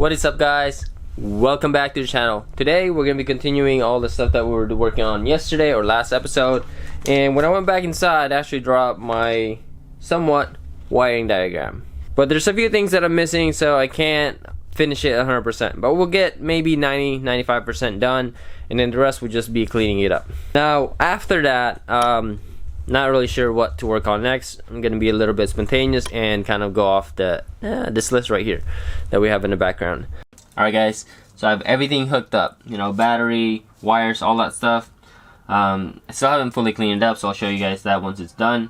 What is up, guys? Welcome back to the channel. Today we're going to be continuing all the stuff that we were working on yesterday or last episode. And when I went back inside, I actually dropped my somewhat wiring diagram. But there's a few things that I'm missing, so I can't finish it 100%. But we'll get maybe 90-95% done, and then the rest will just be cleaning it up. Now, after that, not really sure what to work on next. I'm gonna be a little bit spontaneous and kind of go off this list right here that we have in the background. Alright guys, so I have everything hooked up, you know, battery, wires, all that stuff. I still haven't fully cleaned it up, so I'll show you guys that once it's done.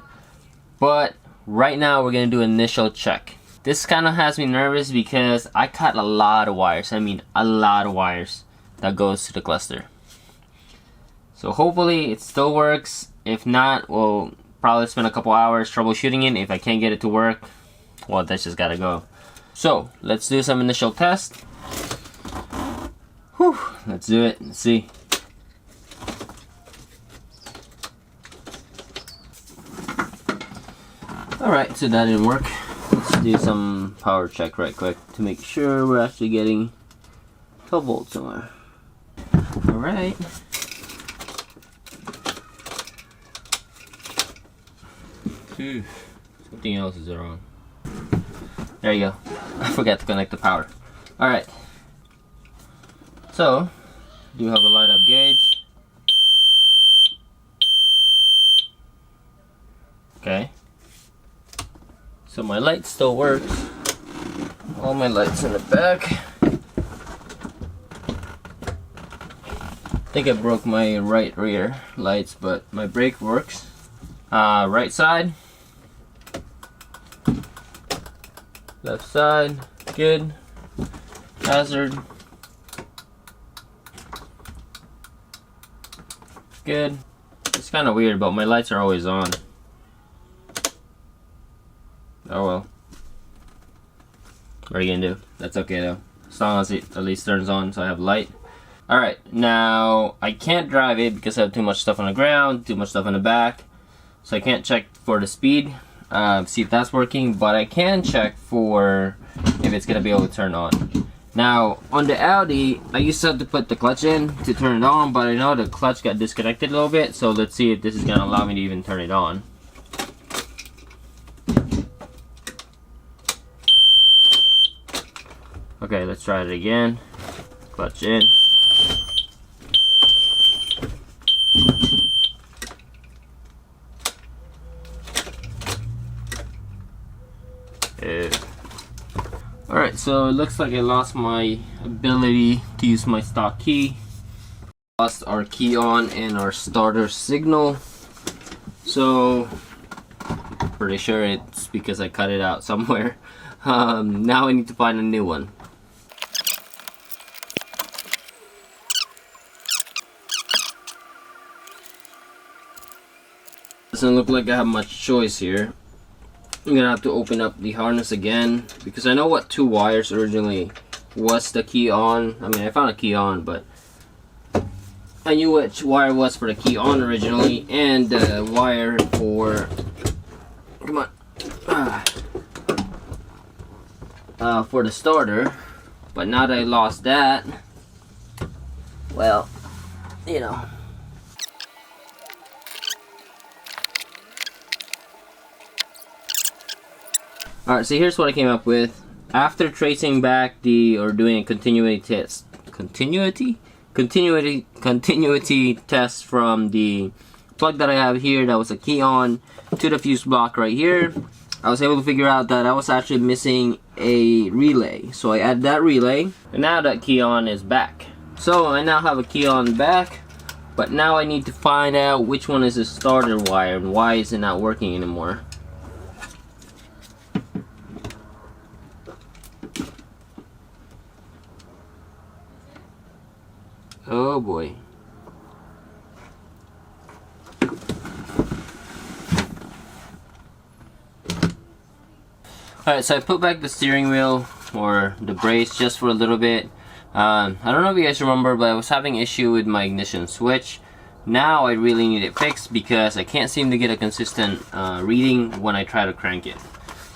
But right now we're gonna do an initial check. This kind of has me nervous because I cut a lot of wires. I mean a lot of wires that goes to the cluster. So hopefully it still works. If not, we'll probably spend a couple hours troubleshooting it. If I can't get it to work, well, that's just gotta go. So let's do some initial tests. Whew, let's do it. Let's see. Alright, so that didn't work. Let's do some power check right quick to make sure we're actually getting 12 volts somewhere. Alright. Something else is wrong. There you go. I forgot to connect the power. Alright. So, do have a light up gauge. Okay. So my light still works. All my lights in the back. I think I broke my right rear lights, but my brake works. Right side. Left side, good. Hazard, good. It's kind of weird, but my lights are always on. Oh well. What are you gonna do? That's okay though. As long as it at least turns on, so I have light. Alright, now I can't drive it because I have too much stuff on the ground, too much stuff in the back. So I can't check for the speed. See if that's working, but I can check for if it's gonna be able to turn on. Now on the Audi, I used to have to put the clutch in to turn it on, but I know the clutch got disconnected a little bit, so let's see if this is gonna allow me to even turn it on. Okay, let's try it again. Clutch in. Alright, so it looks like I lost my ability to use my stock key. Lost our key on and our starter signal. So, pretty sure it's because I cut it out somewhere. Now I need to find a new one. Doesn't look like I have much choice here. I'm gonna have to open up the harness again because I know what two wires originally was the key on. I mean, I found a key on, but I knew which wire was for the key on originally and the wire for, come on, for the starter. But now that I lost that, well, you know. Alright, so here's what I came up with. After tracing back or doing a continuity test from the plug that I have here that was a key on to the fuse block right here, I was able to figure out that I was actually missing a relay. So I added that relay, and now that key on is back. So I now have a key on back, but now I need to find out which one is the starter wire and why is it not working anymore. Oh boy. Alright, so I put back the steering wheel or the brace just for a little bit. I don't know if you guys remember, but I was having issue with my ignition switch. Now I really need it fixed because I can't seem to get a consistent reading when I try to crank it.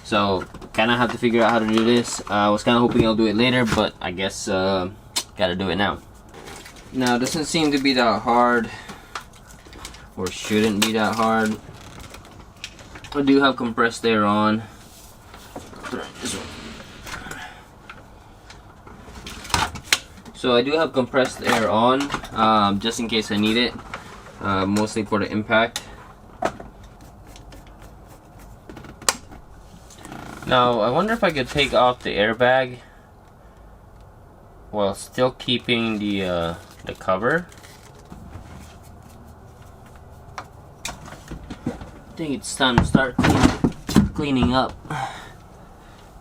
So kind of have to figure out how to do this. I was kind of hoping I'll do it later, but I guess gotta do it now. Now it doesn't seem to be that hard, or shouldn't be that hard. I do have compressed air on. So I do have compressed air on, just in case I need it, mostly for the impact. Now I wonder if I could take off the airbag while still keeping the cover. I think it's time to start cleaning up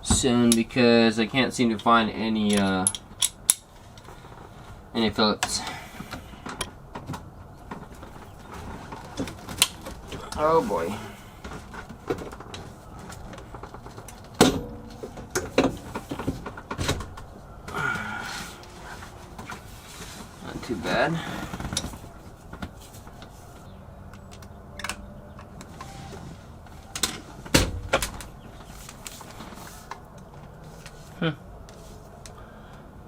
soon, because I can't seem to find any Phillips. Oh boy. Not too bad.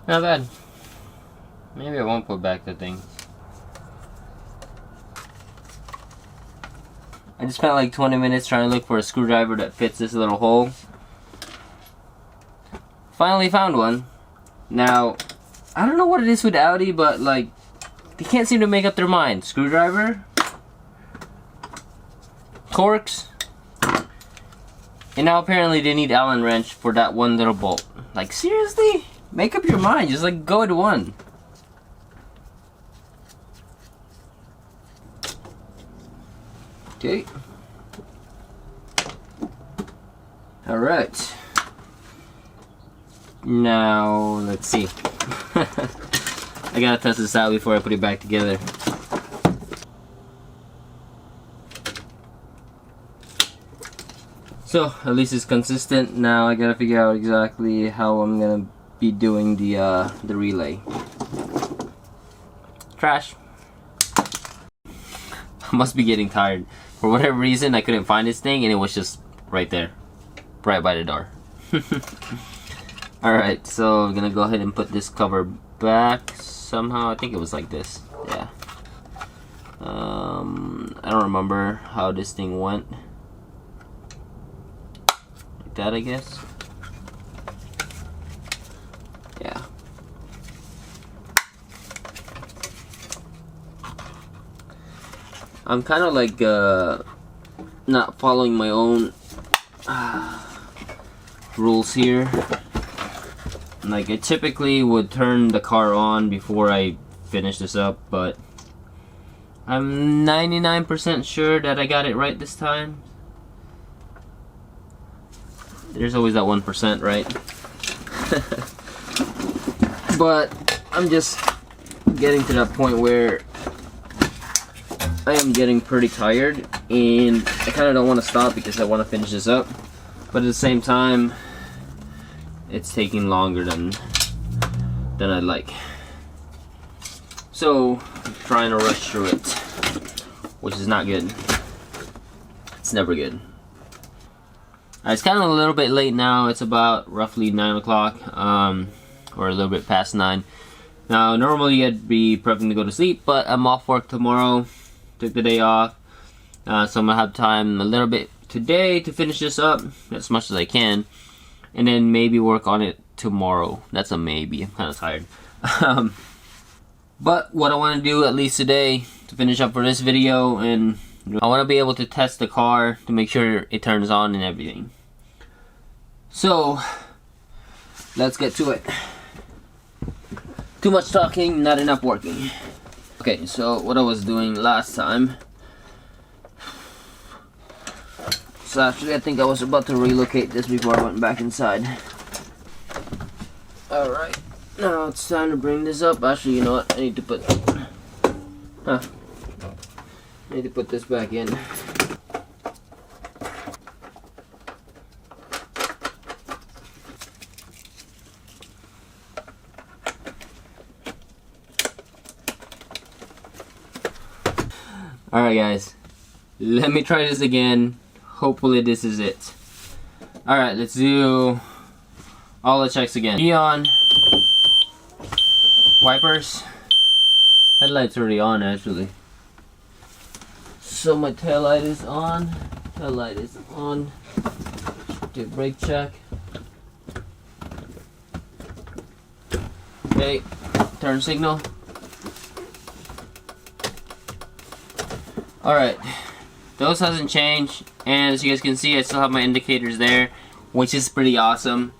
Not bad. Maybe I won't put back the thing. I just spent like 20 minutes trying to look for a screwdriver that fits this little hole. Finally found one. Now, I don't know what it is with Audi, but like, they can't seem to make up their mind. Screwdriver, Torx, and now apparently they need Allen wrench for that one little bolt. Like, seriously? Make up your mind. Just like go to one. Okay. Alright. Now, let's see. I gotta test this out before I put it back together. So, at least it's consistent. Now I gotta figure out exactly how I'm gonna be doing the relay. Trash. I must be getting tired. For whatever reason, I couldn't find this thing, and it was just right there, right by the door. Alright, so I'm gonna go ahead and put this cover back somehow. I think it was like this. Yeah. I don't remember how this thing went. Like that, I guess. Yeah. I'm kind of like not following my own rules here. Like, I typically would turn the car on before I finish this up, but I'm 99% sure that I got it right this time. There's always that 1%, right? But I'm just getting to that point where I am getting pretty tired, and I kind of don't want to stop because I want to finish this up, but at the same time it's taking longer than I'd like. So I'm trying to rush through it, which is not good. It's never good. It's kind of a little bit late now. It's about roughly 9 o'clock, or a little bit past 9. Now normally I'd be prepping to go to sleep, but I'm off work tomorrow. Took the day off, so I'm gonna have time a little bit today to finish this up as much as I can, and then maybe work on it tomorrow. That's a maybe. I'm kind of tired. But what I want to do at least today to finish up for this video, and I want to be able to test the car to make sure it turns on and everything. So let's get to it. Too much talking, not enough working. Okay, so what I was doing last time. So actually I think I was about to relocate this before I went back inside. Alright, now it's time to bring this up. Actually, you know what? I need to put this back in. Alright guys, let me try this again. Hopefully this is it. Alright, let's do all the checks again. Neon, wipers, headlight's already on actually. So my tail light is on, headlight is on. Do brake check. Okay, turn signal. Alright, those hasn't changed, and as you guys can see, I still have my indicators there, which is pretty awesome.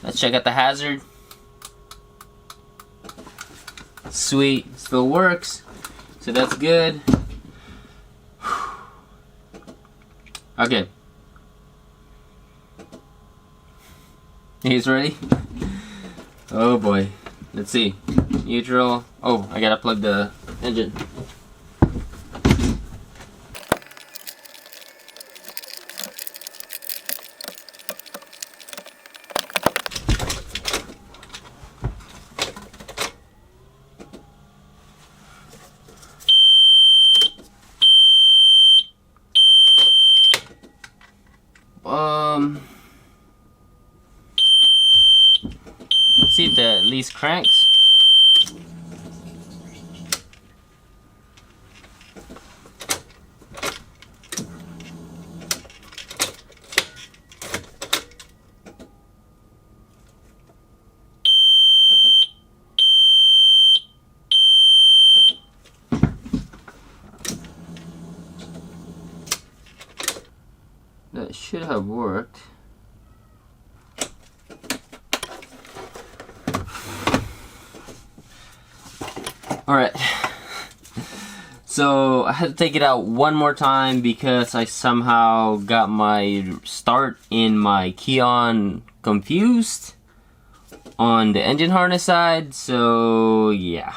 Let's check out the hazard. Sweet, still works, so that's good. Okay. He's ready? Oh boy. Let's see. Neutral. Oh, I gotta plug the engine. Let's see if that at least cranks. That should have worked. Alright, so I had to take it out one more time because I somehow got my start in my key on confused on the engine harness side, so yeah.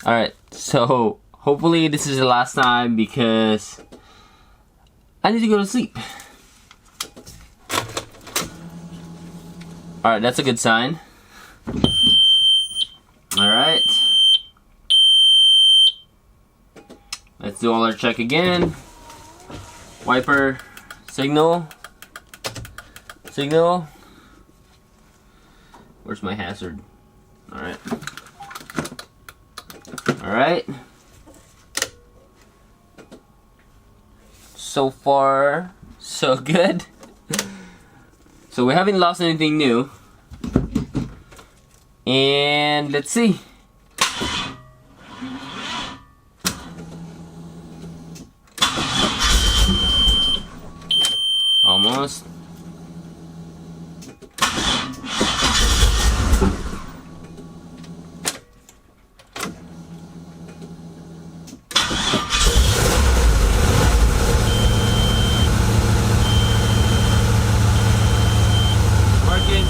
Alright, so hopefully this is the last time because I need to go to sleep. Alright, that's a good sign. Alright. Let's do all our check again. Wiper, signal, signal. Where's my hazard? Alright. Alright. So far, so good. So we haven't lost anything new. And let's see. Almost. Working.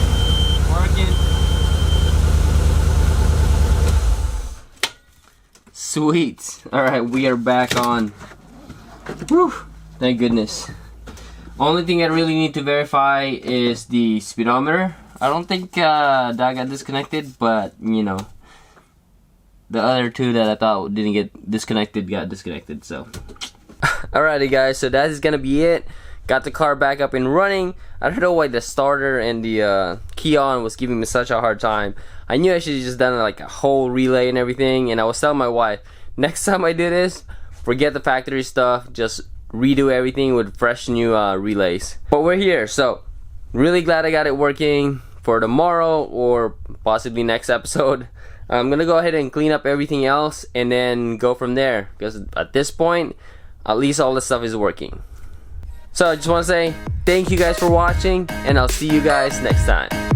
Sweet. Alright, we are back on. Whew. Thank goodness. Only thing I really need to verify is the speedometer. I don't think that got disconnected, but you know, the other two that I thought didn't get disconnected got disconnected, so. Alrighty guys, so that is gonna be it. Got the car back up and running. I don't know why the starter and the key on was giving me such a hard time. I knew I should have just done like a whole relay and everything, and I was telling my wife, next time I do this, forget the factory stuff, just redo everything with fresh new relays. But we're here, so really glad I got it working. For tomorrow or possibly next episode, I'm gonna go ahead and clean up everything else and then go from there, because at this point at least all the stuff is working. So I just want to say thank you guys for watching, and I'll see you guys next time.